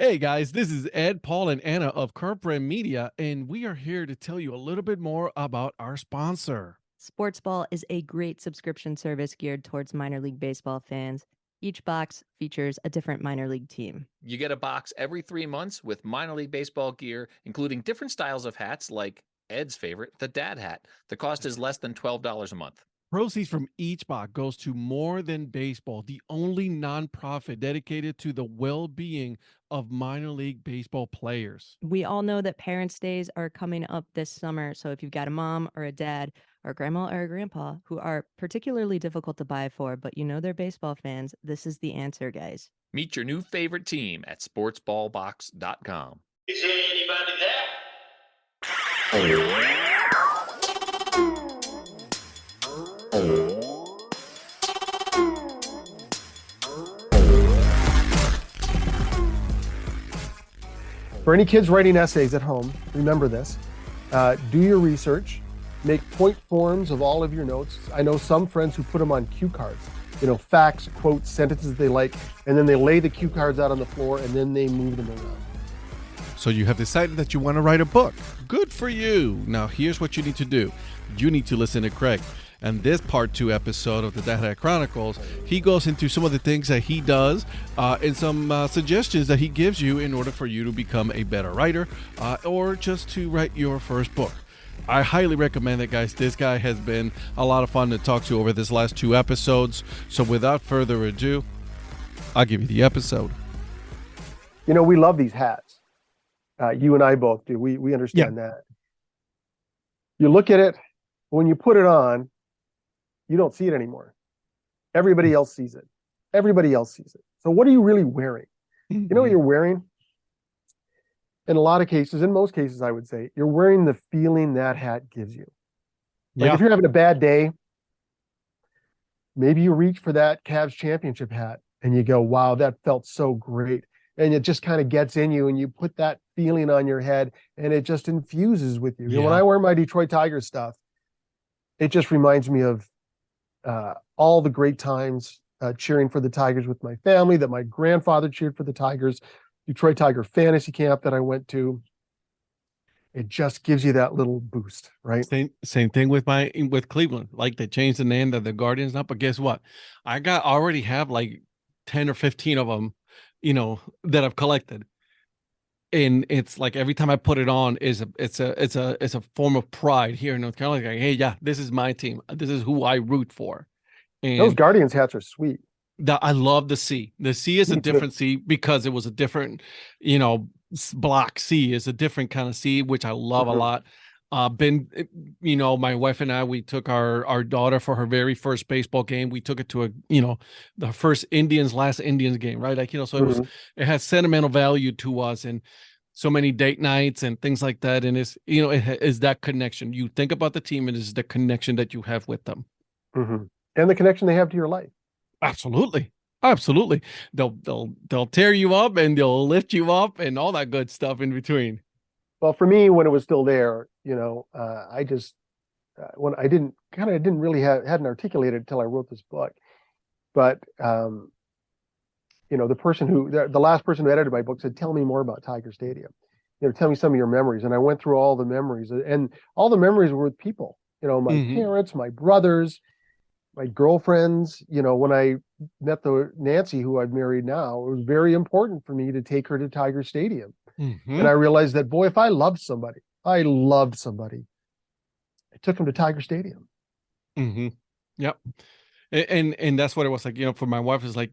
Hey guys, this is Ed, Paul, and Anna of Current Brand Media, and we are here to tell you a little bit more about our sponsor. Sportsball is a great subscription service geared towards minor league baseball fans. Each box features a different minor league team. You get a box every 3 months with minor league baseball gear, including different styles of hats like Ed's favorite, the dad hat. The cost is less than $12 a month. Proceeds from each box goes to More Than Baseball, the only nonprofit dedicated to the well-being of minor league baseball players. We all know that Parents' Days are coming up this summer, so if you've got a mom or a dad or a grandma or a grandpa who are particularly difficult to buy for, but you know they're baseball fans, this is the answer, guys. Meet your new favorite team at sportsballbox.com. Is there anybody there? For any kids writing essays at home, remember this. Do your research. Make point forms of all of your notes. I know some friends who put them on cue cards, facts, quotes, sentences they like, and then they lay the cue cards out on the floor and then they move them around. So you have decided that you want to write a book. Good for you. Now here's what you need to do. You need to listen to Craig. And this part 2 episode of the Dad Hat Chronicles, he goes into some of the things that he does and some suggestions that he gives you in order for you to become a better writer or just to write your first book. I highly recommend it, guys. This guy has been a lot of fun to talk to over this last 2 episodes. So without further ado, I'll give you the episode. We love these hats. You and I both do. We understand that. You look at it, when you put it on, you don't see it anymore. Everybody else sees it. So what are you really wearing? You know what you're wearing? In a lot of cases, in most cases, I would say, you're wearing the feeling that hat gives you. Like if you're having a bad day, maybe you reach for that Cavs championship hat and you go, wow, that felt so great. And it just kind of gets in you and you put that feeling on your head and it just infuses with you. When I wear my Detroit Tigers stuff, it just reminds me of all the great times cheering for the Tigers with my family, that my grandfather cheered for the Tigers, Detroit Tiger fantasy camp that I went to. It just gives you that little boost, right? Same thing with Cleveland. Like they changed the name to the Guardians now, but guess what? I already have like 10 or 15 of them, that I've collected. And it's like every time I put it on it's a form of pride here in North Carolina. Like, hey, yeah, this is my team. This is who I root for. And those Guardians hats are sweet. I love the C. The C is a different C because it was a different, block C is a different kind of C, which I love a lot. My wife and I, we took our daughter for her very first baseball game. We took it to the first last Indians game, right? So it has sentimental value to us and so many date nights and things like that. And it's, it is that connection. You think about the team and it's the connection that you have with them. And the connection they have to your life. Absolutely. They'll tear you up and they'll lift you up and all that good stuff in between. Well, for me, when it was still there, I just when I didn't really hadn't articulated until I wrote this book. But the last person who edited my book said, "Tell me more about Tiger Stadium. Tell me some of your memories." And I went through all the memories, and all the memories were with people. My parents, my brothers, my girlfriends. When I met the Nancy who I've married now, it was very important for me to take her to Tiger Stadium. And I realized that, boy, if I loved somebody, I took him to Tiger Stadium. Yep. And that's what it was like, for my wife is like,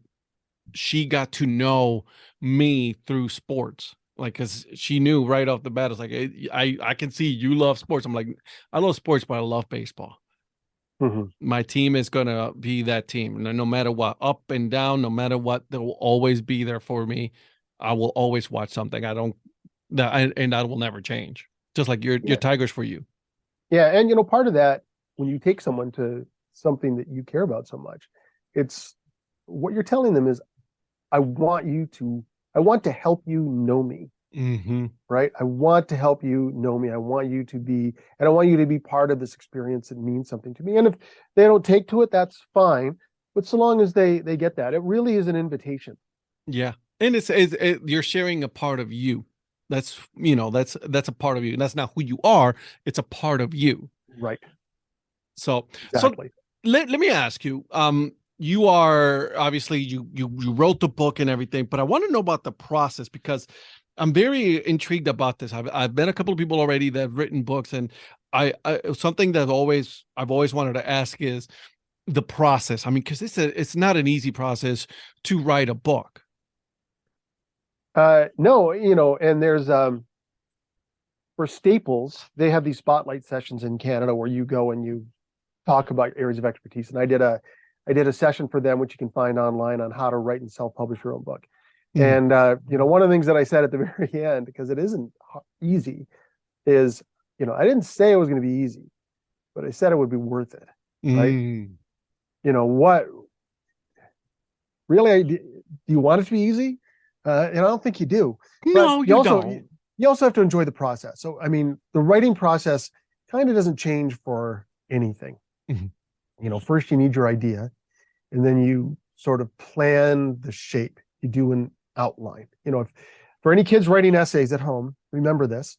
she got to know me through sports. Like, cause she knew right off the bat, it's like, I can see you love sports. I'm like, I love sports, but I love baseball. My team is going to be that team. No matter what, up and down, no matter what, they will always be there for me. I will always watch something. And that will never change. Just like your Tigers for you. Yeah. And, part of that, when you take someone to something that you care about so much, it's what you're telling them is, I want to help you know me. Right. I want to help you know me. I want you to be part of this experience that means something to me. And if they don't take to it, that's fine. But so long as they get that, it really is an invitation. Yeah. And you're sharing a part of you. That's that's a part of you. That's not who you are. It's a part of you. Right. So Exactly. let me ask you. You are obviously you wrote the book and everything, but I want to know about the process because I'm very intrigued about this. I've met a couple of people already that have written books, and I something that I've always wanted to ask is the process. I mean, because it's not an easy process to write a book. No, and there's for Staples, they have these spotlight sessions in Canada where you go and you talk about areas of expertise. And I did a session for them, which you can find online, on how to write and self-publish your own book. Mm. And one of the things that I said at the very end, because it isn't easy, is I didn't say it was going to be easy, but I said it would be worth it. Right? Mm. What really do you want it to be easy? And I don't think you do. No, But you don't. You also have to enjoy the process. So, I mean, the writing process kind of doesn't change for anything. Mhm. First you need your idea, and then you sort of plan the shape. You do an outline. For any kids writing essays at home, remember this.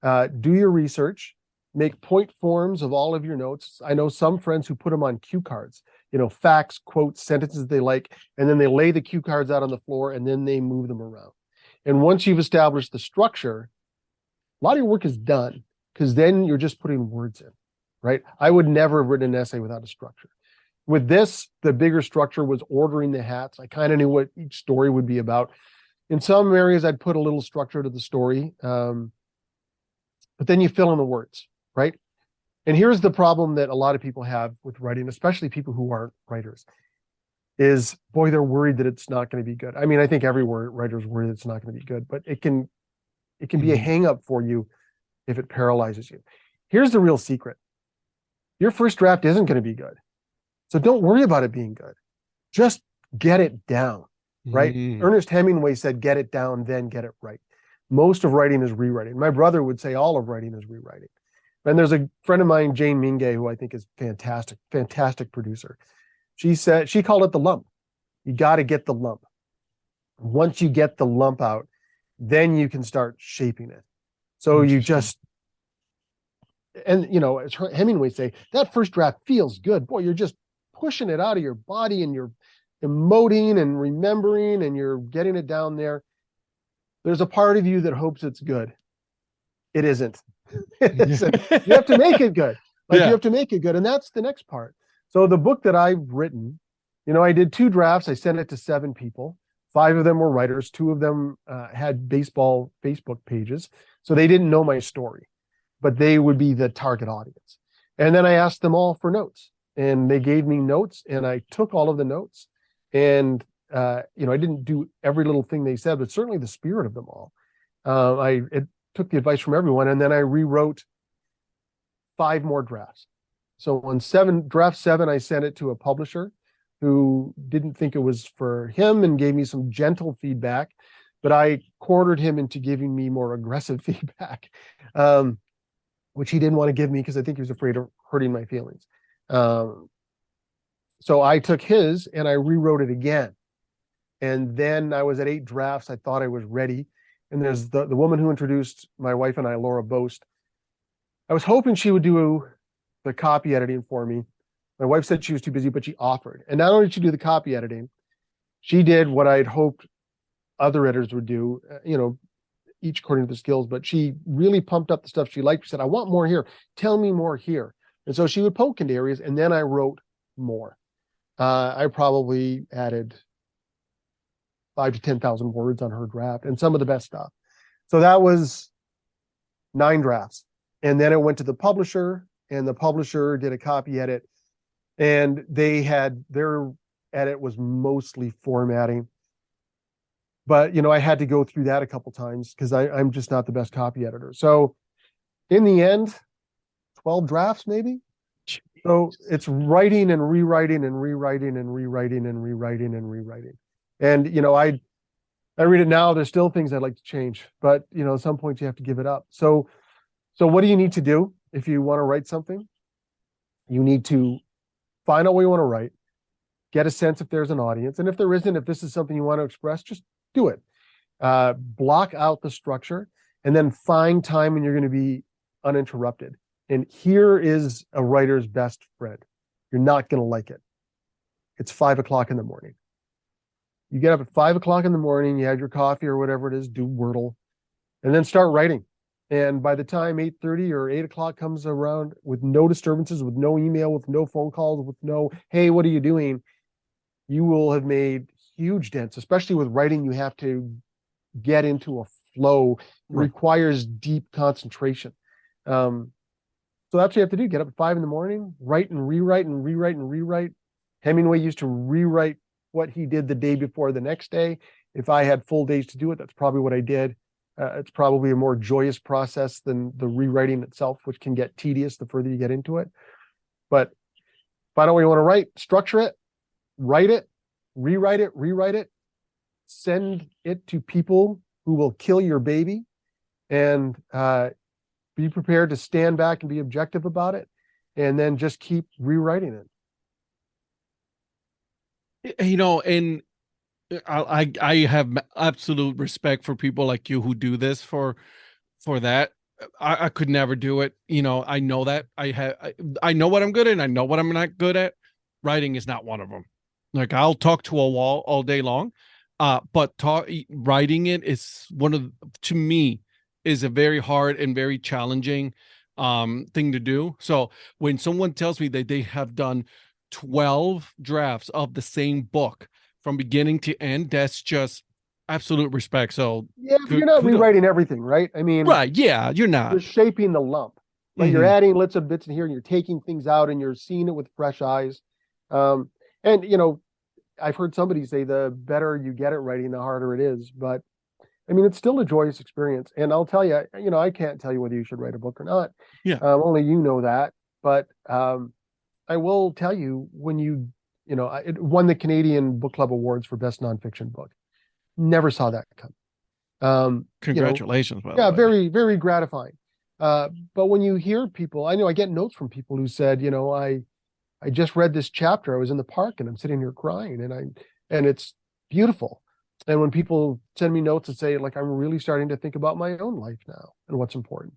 Do your research, make point forms of all of your notes. I know some friends who put them on cue cards, facts, quotes, sentences they like, and then they lay the cue cards out on the floor and then they move them around. And once you've established the structure, a lot of your work is done, because then you're just putting words in, right? I would never have written an essay without a structure. With this, the bigger structure was ordering the hats. I kind of knew what each story would be about. In some areas, I'd put a little structure to the story, but then you fill in the words, right? And here's the problem that a lot of people have with writing, especially people who aren't writers, is, boy, they're worried that it's not going to be good. I mean, I think every writer's worried it's not going to be good, but it can be a hang up for you if it paralyzes you. Here's the real secret. Your first draft isn't going to be good. So don't worry about it being good. Just get it down, right? Ernest Hemingway said, get it down, then get it right. Most of writing is rewriting. My brother would say all of writing is rewriting. And there's a friend of mine, Jane Mingay, who I think is fantastic producer. She called it the lump. You got to get the lump. Once you get the lump out, then you can start shaping it. So you just, and as Hemingway say, that first draft feels good. Boy, you're just pushing it out of your body and you're emoting and remembering and you're getting it down there. There's a part of you that hopes it's good. It isn't. You have to make it good. You have to make it good. And that's the next part. So the book that I've written, I did 2 drafts. I sent it to 7 people. 5 of them were writers. 2 of them had baseball Facebook pages. So they didn't know my story, but they would be the target audience. And then I asked them all for notes, and they gave me notes, and I took all of the notes. And, I didn't do every little thing they said, but certainly the spirit of them all. I took the advice from everyone, and then I rewrote 5 more drafts. So on draft 7, I sent it to a publisher who didn't think it was for him and gave me some gentle feedback, but I cornered him into giving me more aggressive feedback, which he didn't want to give me because I think he was afraid of hurting my feelings. So I took his and I rewrote it again. And then I was at 8 drafts. I thought I was ready. And there's the woman who introduced my wife and I, Laura Boast. I was hoping she would do the copy editing for me. My wife said she was too busy, but she offered. And not only did she do the copy editing, she did what I'd hoped other editors would do, each according to the skills, but she really pumped up the stuff she liked. She said, I want more here. Tell me more here. And so she would poke into areas, and then I wrote more. I probably added 5,000 to 10,000 words on her draft and some of the best stuff. So that was 9 drafts. And then it went to the publisher, and the publisher did a copy edit, and their edit was mostly formatting. But, I had to go through that a couple times because I'm just not the best copy editor. So in the end, 12 drafts maybe. So it's writing and rewriting and rewriting and rewriting and rewriting and rewriting. And, I read it now. There's still things I'd like to change, but, at some point you have to give it up. So what do you need to do if you want to write something? You need to find out what you want to write, get a sense if there's an audience. And if there isn't, if this is something you want to express, just do it. Block out the structure and then find time when you're going to be uninterrupted. And here is a writer's best friend. You're not going to like it. It's 5 o'clock in the morning. You get up at 5 o'clock in the morning, you have your coffee or whatever it is, do Wordle, and then start writing. And by the time 8:30 or 8 o'clock comes around, with no disturbances, with no email, with no phone calls, with no, hey, what are you doing? You will have made huge dents, especially with writing. You have to get into a flow. It requires deep concentration. So that's what you have to do. Get up at 5 in the morning, write and rewrite and rewrite and rewrite. Hemingway used to rewrite what he did the day before the next day. If I had full days to do it, that's probably what I did. It's probably a more joyous process than the rewriting itself, which can get tedious the further you get into it. But find out what you want to write, structure it, write it, rewrite it, send it to people who will kill your baby, and be prepared to stand back and be objective about it, and then just keep rewriting it. You know, and I have absolute respect for people like you who do this for that. I could never do it. You know, I know that I know what I'm good at and I know what I'm not good at. Writing is not one of them. Like, I'll talk to a wall all day long. But writing it is to me, is a very hard and very challenging thing to do. So when someone tells me that they have done 12 drafts of the same book from beginning to end, that's just absolute respect. So yeah, but you're not rewriting everything, right? I mean, right? Yeah, you're not. You're shaping the lump, but you're adding little bits in here, and you're taking things out, and you're seeing it with fresh eyes. And you know, I've heard somebody say the better you get at writing, the harder it is. But I mean, it's still a joyous experience. And I'll tell you, you know, I can't tell you whether you should write a book or not. Yeah. Only you know that. But I will tell you, when it won the Canadian Book Club Awards for Best Nonfiction Book. Never saw that come. Congratulations. You know, yeah, very, very gratifying. But when you hear people, I know I get notes from people who said, you know, I just read this chapter. I was in the park and I'm sitting here crying, and it's beautiful. And when people send me notes and say, like, I'm really starting to think about my own life now and what's important.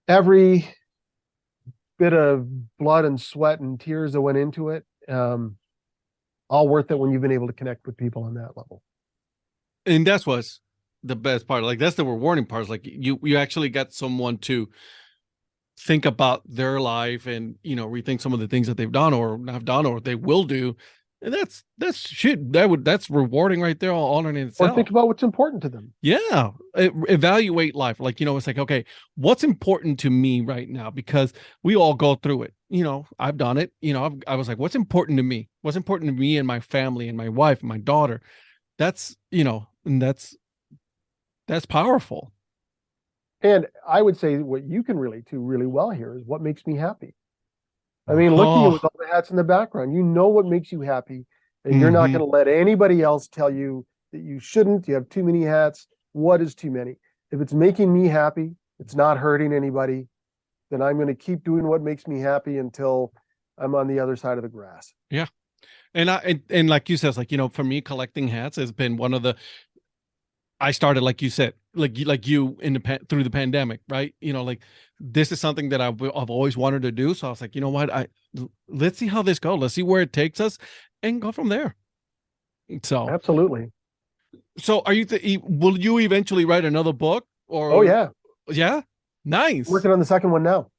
Every bit of blood and sweat and tears that went into it, all worth it when you've been able to connect with people on that level. And that's what's the best part. Like, that's the rewarding part. Is like you actually got someone to think about their life and, you know, rethink some of the things that they've done or not done or they will do. And that's rewarding right there all in itself. Or think about what's important to them. Yeah. Evaluate life. Like, you know, it's like, okay, what's important to me right now? Because we all go through it. You know, I've done it. You know, I was like, what's important to me? What's important to me and my family and my wife and my daughter? That's, you know, and that's powerful. And I would say what you can relate to really well here is what makes me happy. I mean, look at you with all the hats in the background. You know what makes you happy, and you're not going to let anybody else tell you that you shouldn't. You have too many hats. What is too many? If it's making me happy, it's not hurting anybody, then I'm going to keep doing what makes me happy until I'm on the other side of the grass. Yeah. And like you said, it's like, you know, for me, collecting hats has been one of the, I started, like you said, like you through the pandemic, right? You know, like, this is something that I've always wanted to do. So I was like, you know what? Let's see how this goes. Let's see where it takes us and go from there. So absolutely. So are you, will you eventually write another book or? Oh yeah. Yeah. Nice. I'm working on the second one now.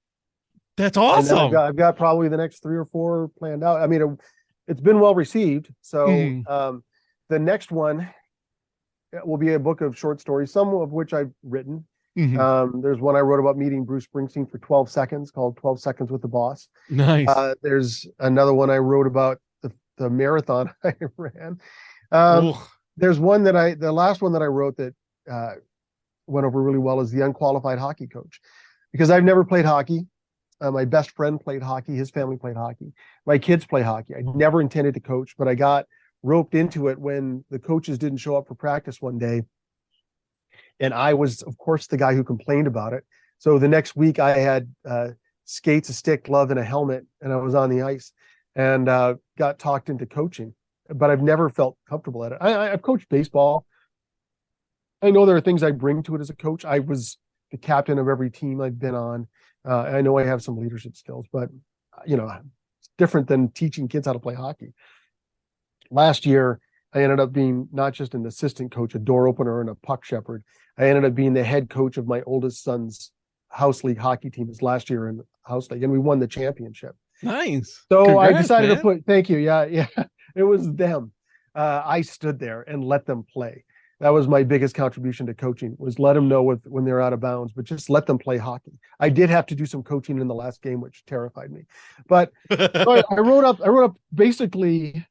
That's awesome. I've got probably the next 3 or 4 planned out. I mean, it's been well received. So the next one will be a book of short stories, some of which I've written. There's one I wrote about meeting Bruce Springsteen for 12 seconds called 12 Seconds with the Boss. Nice. There's another one I wrote about the marathon I ran. There's one the last one that I wrote that went over really well is The Unqualified Hockey Coach, because I've never played hockey. My best friend played hockey. His family played hockey. My kids play hockey. I never intended to coach, but I got roped into it when the coaches didn't show up for practice one day. And I was, of course, the guy who complained about it. So the next week I had skates, a stick, glove, and a helmet, and I was on the ice and got talked into coaching. but I've never felt comfortable at it. I've coached baseball. I know there are things I bring to it as a coach. I was the captain of every team I've been on. I know I have some leadership skills, but it's different than teaching kids how to play hockey. Last year, I ended up being not just an assistant coach, a door opener, and a puck shepherd. I ended up being the head coach of my oldest son's house league hockey team this last year in house league, and we won the championship. Nice. So Congrats, I decided man. to put, thank you. Yeah. It was them. I stood there and let them play. That was my biggest contribution to coaching, was let them know when they're out of bounds, but just let them play hockey. I did have to do some coaching in the last game, which terrified me. But so I wrote up basically,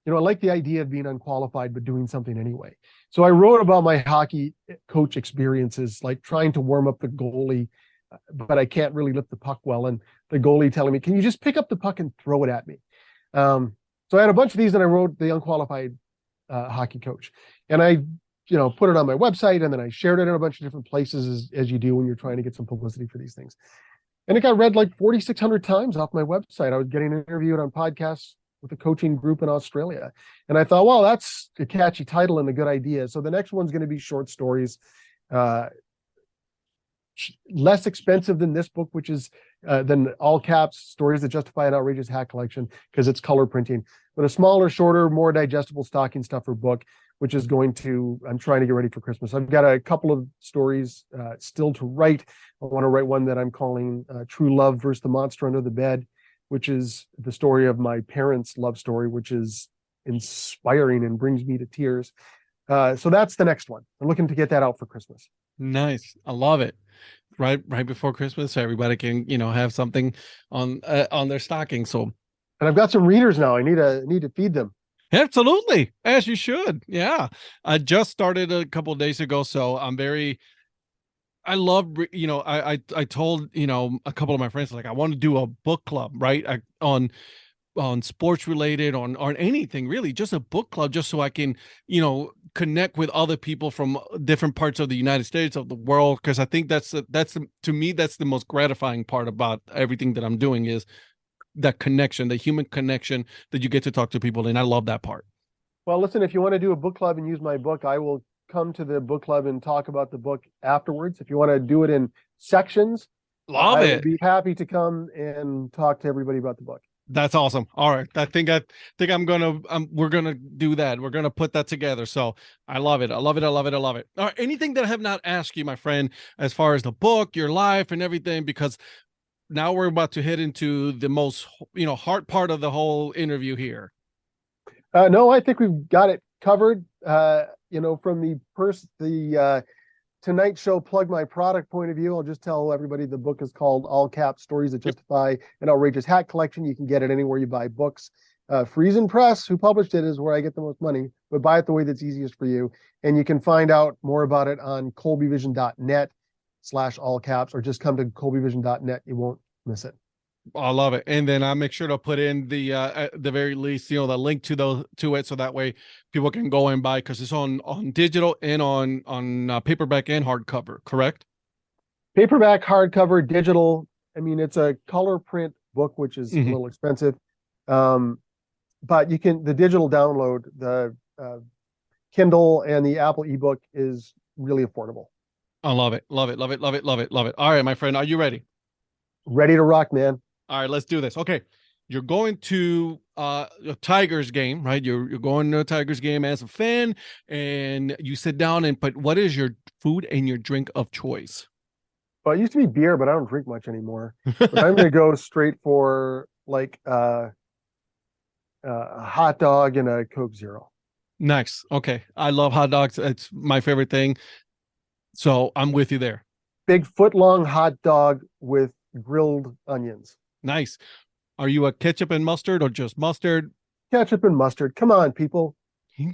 I like the idea of being unqualified, but doing something anyway. So I wrote about my hockey coach experiences, like trying to warm up the goalie, but I can't really lift the puck well. And the goalie telling me, can you just pick up the puck and throw it at me? So I had a bunch of these, and I wrote the unqualified hockey coach, and I, put it on my website, and then I shared it in a bunch of different places as you do when you're trying to get some publicity for these things. And it got read like 4,600 times off my website. I was getting interviewed on podcasts with a coaching group in Australia. And I thought, well, that's a catchy title and a good idea. So the next one's going to be short stories, less expensive than this book, which is than All Caps Stories That Justify an Outrageous Hat Collection, because it's color printing, but a smaller, shorter, more digestible stocking stuffer book, which is I'm trying to get ready for Christmas. I've got a couple of stories still to write. I want to write one that I'm calling True Love versus the Monster Under the Bed, which is the story of my parents' love story, which is inspiring and brings me to tears. So that's the next one. I'm looking to get that out for Christmas. Nice. I love it. Right before Christmas, so everybody can, have something on their stocking. So, and I've got some readers now. I need to feed them. Absolutely, as you should. Yeah, I just started a couple of days ago, so I love, I told, a couple of my friends, like, I want to do a book club, right? On sports related, on anything really, just a book club, just so I can, connect with other people from different parts of the United States, of the world. Cause I think that's to me, that's the most gratifying part about everything that I'm doing, is that connection, the human connection that you get to talk to people. And I love that part. Well, listen, if you want to do a book club and use my book, I will come to the book club and talk about the book afterwards. If you want to do it in sections, I would be happy to come and talk to everybody about the book. That's awesome. All right. I think we're going to do that. We're going to put that together. So I love it. I love it. I love it. I love it. All right. Anything that I have not asked you, my friend, as far as the book, your life and everything, because now we're about to head into the most, hard part of the whole interview here. No, I think we've got it covered. From the Tonight Show plug my product point of view, I'll just tell everybody the book is called All Caps Stories That Justify an Outrageous Hat Collection. You can get it anywhere you buy books. Friesen Press, who published it, is where I get the most money, but buy it the way that's easiest for you. And you can find out more about it on colbyvision.net/allcaps, or just come to colbyvision.net. You won't miss it. I love it. And then I'll make sure to put in the at the very least, the link to it, so that way people can go and buy, because it's on digital and on paperback and hardcover, correct? Paperback, hardcover, digital. I mean, it's a color print book, which is a little expensive. But you can, the digital download, the Kindle and the Apple ebook is really affordable. I love it. Love it. Love it. Love it. Love it. Love it. All right, my friend, are you ready? Ready to rock, man. All right, let's do this. Okay. You're going to a Tigers game, right? You're going to a Tigers game as a fan, and you sit down but what is your food and your drink of choice? Well, it used to be beer, but I don't drink much anymore. But I'm going to go straight for like a hot dog and a Coke Zero. Nice. Okay. I love hot dogs. It's my favorite thing. So I'm with you there. Big foot-long hot dog with grilled onions. Nice. Are you a ketchup and mustard or just mustard? Ketchup and mustard. Come on, people.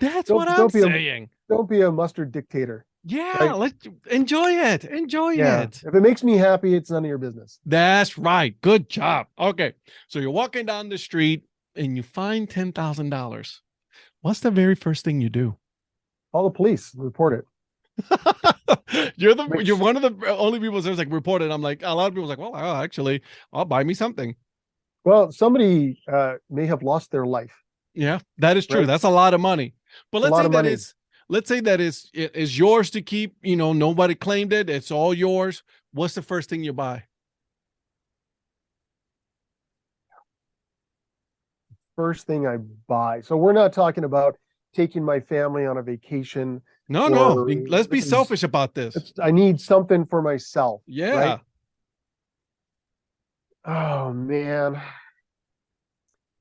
That's what I'm saying. Don't be a mustard dictator. Yeah, right? let's enjoy it. Enjoy it. If it makes me happy, it's none of your business. That's right. Good job. Okay. So you're walking down the street and you find $10,000. What's the very first thing you do? Call the police. Report it. You're one of the only people that's like reported. I'm like, a lot of people's like, well, actually, I'll buy me something. Well, somebody may have lost their life. Yeah, that is true. Right. That's a lot of money. But A let's lot say of that money. is let's say that is yours to keep. Nobody claimed it. It's all yours. What's the first thing you buy? First thing I buy. So we're not talking about taking my family on a vacation. No, or let's be this is- selfish about this. I need something for myself. Yeah. Right? Oh man.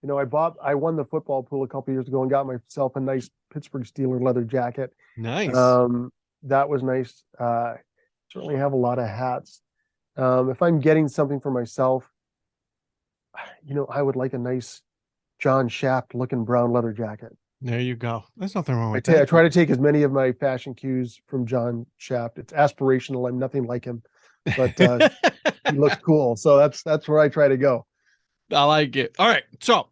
I won the football pool a couple years ago and got myself a nice Pittsburgh Steelers leather jacket. Nice. That was nice. Certainly have a lot of hats. If I'm getting something for myself, I would like a nice John Shaft looking brown leather jacket. There you go. There's nothing wrong with I that. try to take as many of my fashion cues from John Shaft. It's aspirational. I'm nothing like him, but he looks cool. So that's where I try to go. I like it. All right. So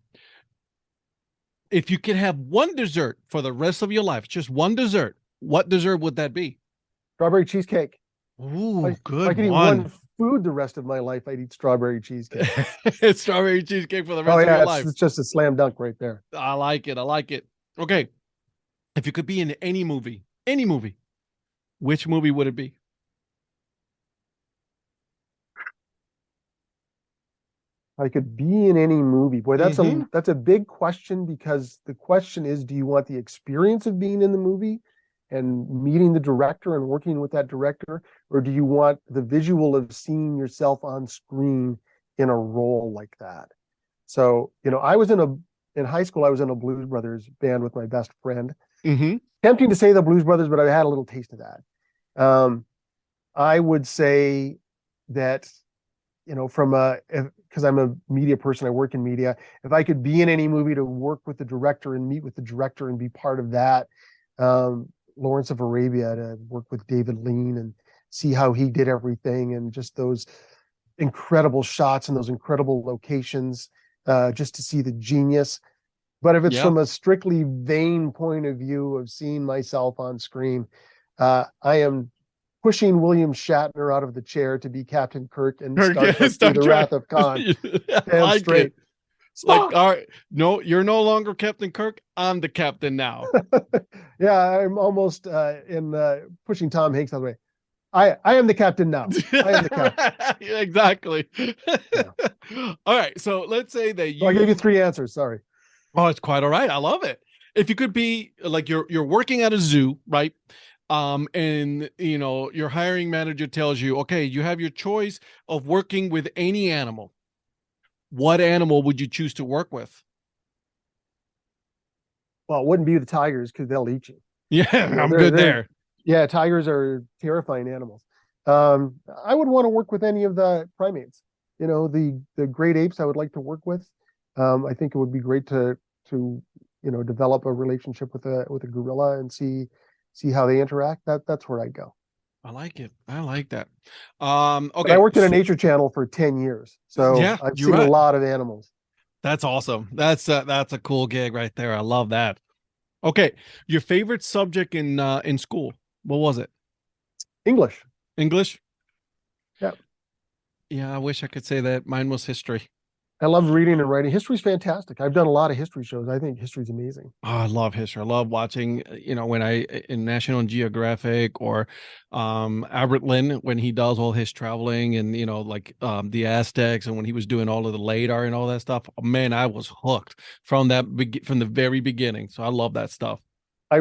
if you could have one dessert for the rest of your life, just one dessert, what dessert would that be? Strawberry cheesecake. Ooh, If good I could eat one. one food the rest of my life, I'd eat strawberry cheesecake. Strawberry cheesecake for the rest Oh of yeah, your life. it's just a slam dunk right there. I like it. I like it. Okay. If you could be in any movie, which movie would it be? I could be in any movie. Boy, that's Mhm. that's a big question, because the question is, do you want the experience of being in the movie and meeting the director and working with that director, or do you want the visual of seeing yourself on screen in a role like that? So, I was in high school, I was in a Blues Brothers band with my best friend. Mm-hmm. Tempting to say the Blues Brothers, but I had a little taste of that. I would say that, because I'm a media person, I work in media. If I could be in any movie to work with the director and meet with the director and be part of that, Lawrence of Arabia, to work with David Lean and see how he did everything, and just those incredible shots and those incredible locations, just to see the genius. But if it's Yeah. from a strictly vain point of view of seeing myself on screen, I am pushing William Shatner out of the chair to be Captain Kirk and Star Trek Star Through the Trek. Wrath of Khan. I Damn like straight. it. Like, Spock! all right, no, you're no longer Captain Kirk. I'm the captain now. Yeah, I'm almost in pushing Tom Hanks out of the way. I am the captain now. I am the captain. Exactly. All right, so let's say that So I gave you 3 answers. Sorry. Oh, it's quite all right. I love it. If you could be like you're working at a zoo, right? And your hiring manager tells you, okay, you have your choice of working with any animal. What animal would you choose to work with? Well, it wouldn't be the tigers, because they'll eat you. Yeah, I'm they're- good they're- there. Yeah, tigers are terrifying animals. I would want to work with any of the primates. The great apes I would like to work with. I think it would be great to develop a relationship with a gorilla and see how they interact. That's where I'd go. I like it. I like that. But Okay. I worked at a nature channel for 10 years, so Yeah, I've you're seen right. a lot of animals. That's awesome. That's a cool gig right there. I love that. Okay, your favorite subject in school? What was it? English. English? Yep. Yeah, I wish I could say that. Mine was history. I love reading and writing. History's fantastic. I've done a lot of history shows. I think history's amazing. Oh, I love history. I love watching, when in National Geographic or Albert Lynn, when he does all his traveling and, the Aztecs, and when he was doing all of the LADAR and all that stuff. Oh, man, I was hooked from the very beginning. So I love that stuff. I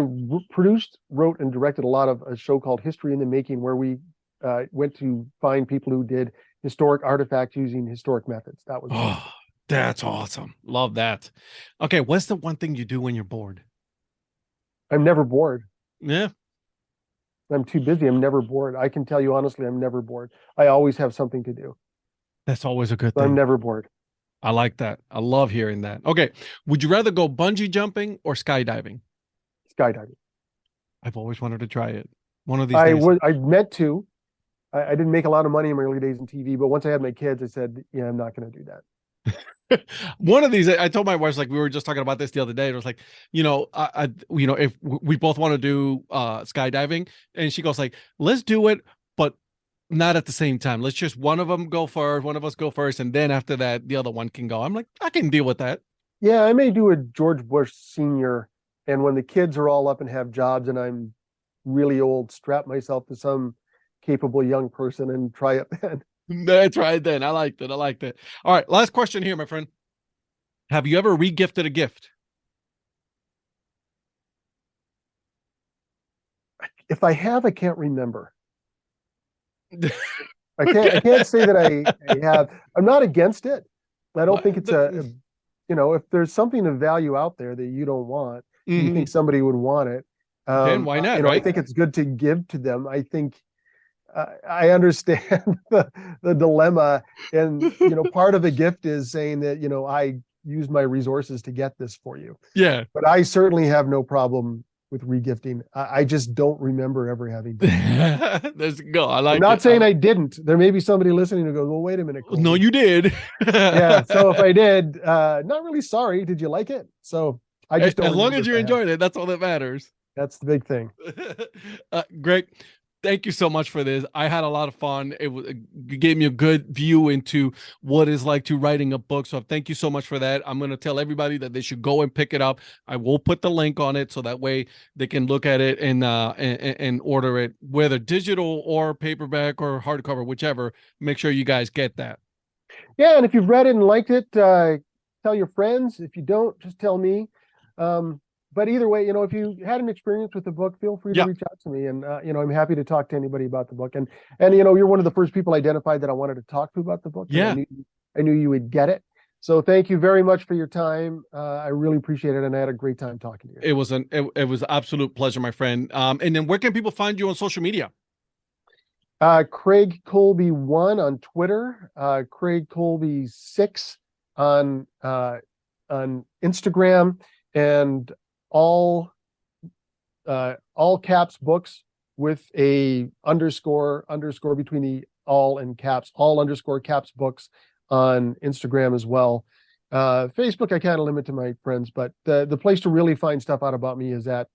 produced, wrote, and directed a lot of a show called History in the Making, where we went to find people who did historic artifacts using historic methods. That was Oh, that's awesome. Love that. Okay, what's the one thing you do when you're bored? I'm never bored. Yeah. I'm too busy. I'm never bored. I can tell you honestly, I'm never bored. I always have something to do. That's always a good So I'm thing. never bored. I like that. I love hearing that. Okay. Would you rather go bungee jumping or skydiving? Skydiving. I've always wanted to try it. One of these days. I meant to. I didn't make a lot of money in my early days in TV, but once I had my kids, I said, yeah, I'm not going to do that. One of these, I told my wife, like, we were just talking about this the other day. It was like, if we both want to do skydiving, and she goes like, let's do it, but not at the same time. Let's just one of us go first, and then after that, the other one can go. I'm like, I can deal with that. Yeah, I may do a George Bush Senior, and when the kids are all up and have jobs and I'm really old, strap myself to some capable young person and try it then. That's right then. I like that. I like that. All right. Last question here, my friend. Have you ever regifted a gift? If I have, I can't remember. I can't say that I have. I'm not against it. I don't think it's if there's something of value out there that you don't want, you think somebody would want it. Then why not? Right? I think it's good to give to them. I think I understand the dilemma, and part of the gift is saying that I used my resources to get this for you. Yeah. But I certainly have no problem with regifting. I just don't remember ever having done it. There's go. I like. I'm not saying I didn't. There may be somebody listening who goes, "Well, wait a minute, Colby." No, you did. Yeah. So if I did, not really sorry. Did you like it? So I just don't. As long as you enjoyed it, that's all that matters. That's the big thing. Greg, thank you so much for this. I had a lot of fun. It gave me a good view into what it's like to writing a book. So thank you so much for that. I'm going to tell everybody that they should go and pick it up. I will put the link on it so that way they can look at it and order it, whether digital or paperback or hardcover, whichever. Make sure you guys get that. Yeah, and if you've read it and liked it, tell your friends. If you don't, just tell me. But either way, if you had an experience with the book, feel free to reach out to me, and I'm happy to talk to anybody about the book. And you're one of the first people identified that I wanted to talk to about the book. Yeah, I knew you would get it. So thank you very much for your time. I really appreciate it, and I had a great time talking to you. It was absolute pleasure, my friend. And then where can people find you on social media? Craig Colby 1 on Twitter, Craig Colby 6 on Instagram, and all caps books with a underscore between the all and caps, all underscore caps books on Instagram as well. Facebook, I kind of limit to my friends, but the place to really find stuff out about me is at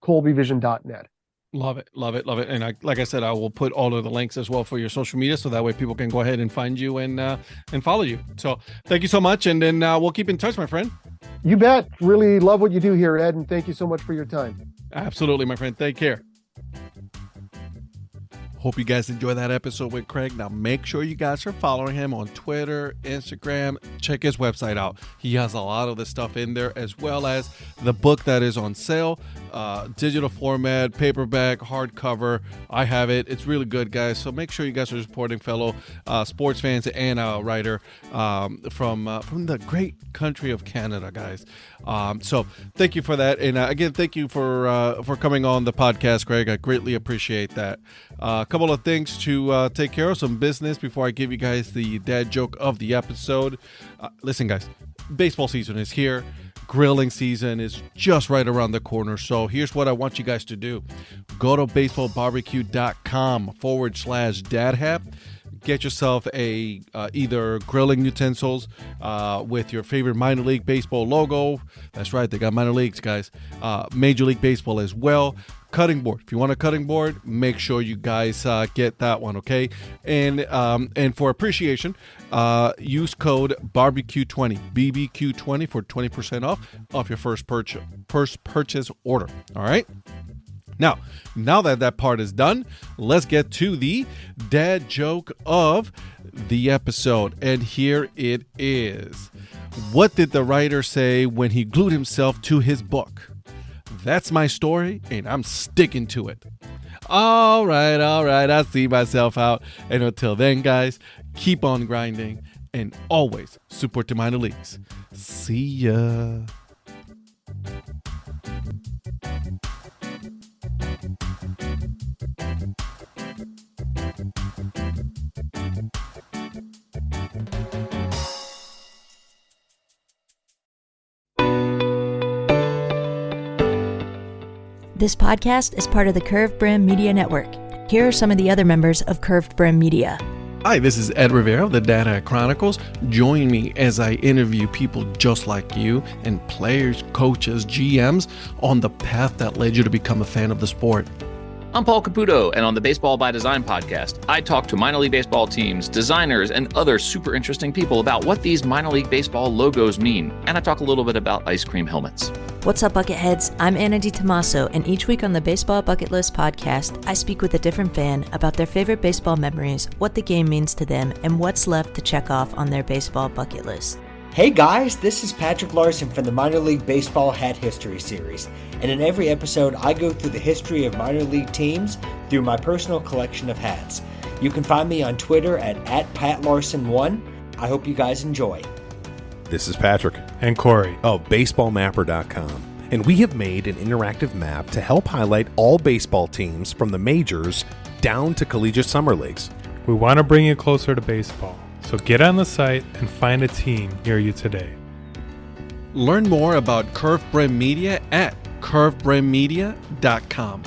colbyvision.net. Love it. Love it. Love it. And like I said, I will put all of the links as well for your social media. So that way people can go ahead and find you and follow you. So thank you so much. And then we'll keep in touch, my friend. You bet. Really love what you do here, Ed. And thank you so much for your time. Absolutely, my friend. Take care. Hope you guys enjoyed that episode with Craig. Now, make sure you guys are following him on Twitter, Instagram. Check his website out. He has a lot of the stuff in there, as well as the book that is on sale, digital format, paperback, hardcover. I have it. It's really good, guys. So make sure you guys are supporting fellow sports fans and a writer from the great country of Canada, guys. So thank you for that. And again, thank you for coming on the podcast, Craig. I greatly appreciate that. A couple of things to take care of, some business before I give you guys the dad joke of the episode. Listen, guys, baseball season is here. Grilling season is just right around the corner. So here's what I want you guys to do. Go to baseballbarbecue.com/dadhap. Get yourself a either grilling utensils with your favorite minor league baseball logo. That's right, they got minor leagues, guys. Major League Baseball as well. Cutting board. If you want a cutting board, make sure you guys get that one, okay? And for appreciation, use code BBQ20, BBQ20 for 20% off your first purchase order. All right. Now that part is done, let's get to the dad joke of the episode. And here it is. What did the writer say when he glued himself to his book? That's my story, and I'm sticking to it. All right. I see myself out. And until then, guys, keep on grinding and always support the minor leagues. See ya. This podcast is part of the Curved Brim Media Network. Here are some of the other members of Curved Brim Media. Hi, this is Ed Rivera of the Dad Hat Chronicles. Join me as I interview people just like you and players, coaches, GMs on the path that led you to become a fan of the sport. I'm Paul Caputo, and on the Baseball by Design podcast, I talk to minor league baseball teams, designers, and other super interesting people about what these minor league baseball logos mean. And I talk a little bit about ice cream helmets. What's up, Bucketheads? I'm Anna DiTomaso, and each week on the Baseball Bucket List podcast, I speak with a different fan about their favorite baseball memories, what the game means to them, and what's left to check off on their baseball bucket list. Hey guys, this is Patrick Larson from the Minor League Baseball Hat History Series, and in every episode I go through the history of minor league teams through my personal collection of hats. You can find me on Twitter at PatLarson1. I hope you guys enjoy. This is Patrick and Corey of BaseballMapper.com, and we have made an interactive map to help highlight all baseball teams from the majors down to collegiate summer leagues. We want to bring you closer to baseball. So get on the site and find a team near you today. Learn more about Curve Brim Media at curvebrandmedia.com.